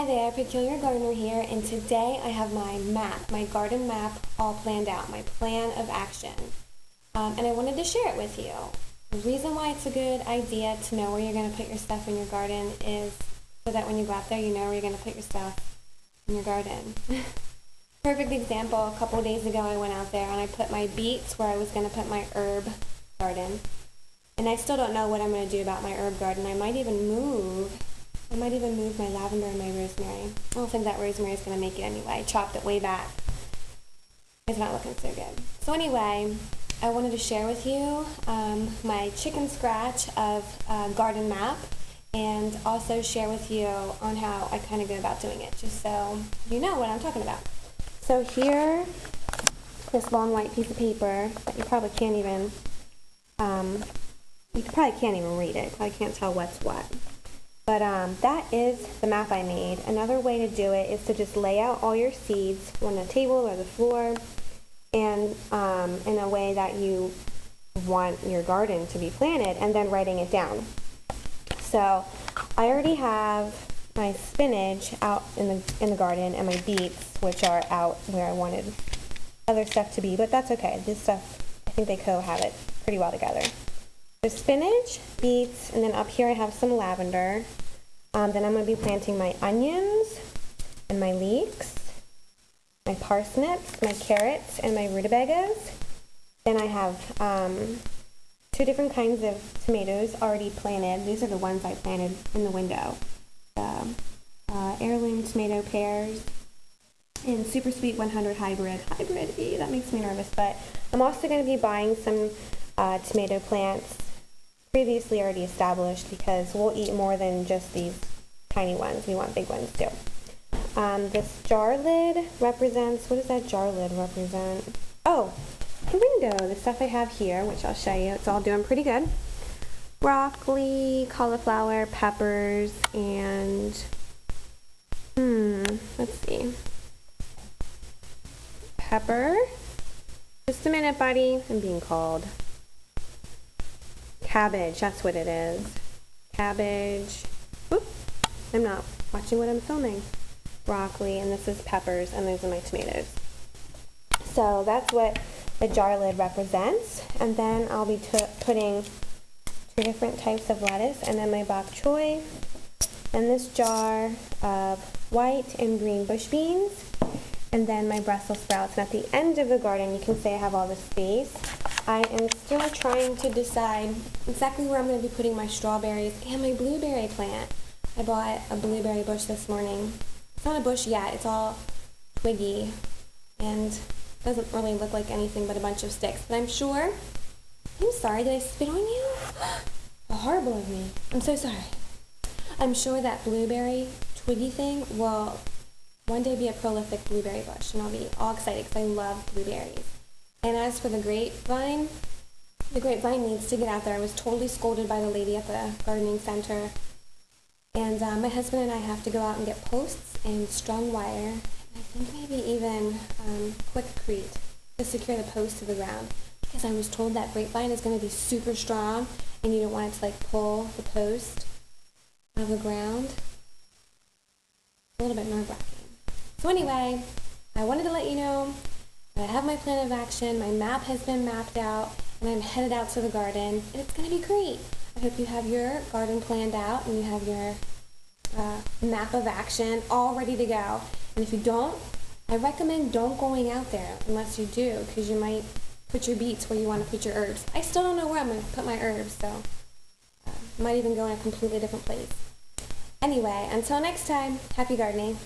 Hi there, Peculiar Gardener here, and today I have my map, my garden map, all planned out, my plan of action. And I wanted to share it with you. The reason why it's a good idea to know where you're going to put your stuff in your garden is so that when you go out there, you know where you're going to put your stuff in your garden. Perfect example, a couple of days ago I went out there and I put my beets where I was going to put my herb garden. And I still don't know what I'm going to do about my herb garden. I might even move my lavender and my rosemary. I don't think that rosemary is going to make it anyway. I chopped it way back. It's not looking so good. So anyway, I wanted to share with you my chicken scratch of garden map, and also share with you on how I kind of go about doing it, just so you know what I'm talking about. So here, this long white piece of paper that you probably can't even, read it. Probably can't tell what's what. But that is the map I made. Another way to do it is to just lay out all your seeds on the table or the floor, and in a way that you want your garden to be planted, and then writing it down. So I already have my spinach out in the garden, and my beets, which are out where I wanted other stuff to be, but that's okay. This stuff, I think they cohabit pretty well together. So spinach, beets, and then up here I have some lavender. Then I'm going to be planting my onions and my leeks, my parsnips, my carrots, and my rutabagas. Then I have two different kinds of tomatoes already planted. These are the ones I planted in the window. Heirloom tomato pears and Super Sweet 100 hybrid. That makes me nervous, but I'm also going to be buying some tomato plants previously already established, because we'll eat more than just these tiny ones. We want big ones too. This jar lid represents, what does that jar lid represent? Oh, the window, the stuff I have here, which I'll show you. It's all doing pretty good. Broccoli, cauliflower, peppers, and let's see. Pepper. Just a minute, buddy. I'm being called. Cabbage, that's what it is. Cabbage. Whoop. I'm not watching what I'm filming. Broccoli, and this is peppers, and those are my tomatoes. So that's what the jar lid represents. And then I'll be putting two different types of lettuce, and then my bok choy, and this jar of white and green bush beans, and then my Brussels sprouts. And at the end of the garden, you can say I have all this space. I am still trying to decide exactly where I'm going to be putting my strawberries and my blueberry plant. I bought a blueberry bush this morning. It's not a bush yet, it's all twiggy and doesn't really look like anything but a bunch of sticks. But I'm sorry, did I spit on you? How horrible of me. I'm so sorry. I'm sure that blueberry twiggy thing will one day be a prolific blueberry bush, and I'll be all excited because I love blueberries. And as for the grapevine needs to get out there. I was totally scolded by the lady at the gardening center. And my husband and I have to go out and get posts and strung wire, and I think maybe even Quikrete to secure the post to the ground. Because I was told that grapevine is going to be super strong, and you don't want it to pull the post out of the ground. It's a little bit nerve-wracking. So anyway, I wanted to let you know I have my plan of action, my map has been mapped out, and I'm headed out to the garden, and it's going to be great. I hope you have your garden planned out, and you have your map of action all ready to go. And if you don't, I recommend don't going out there unless you do, because you might put your beets where you want to put your herbs. I still don't know where I'm going to put my herbs, so I might even go in a completely different place. Anyway, until next time, happy gardening.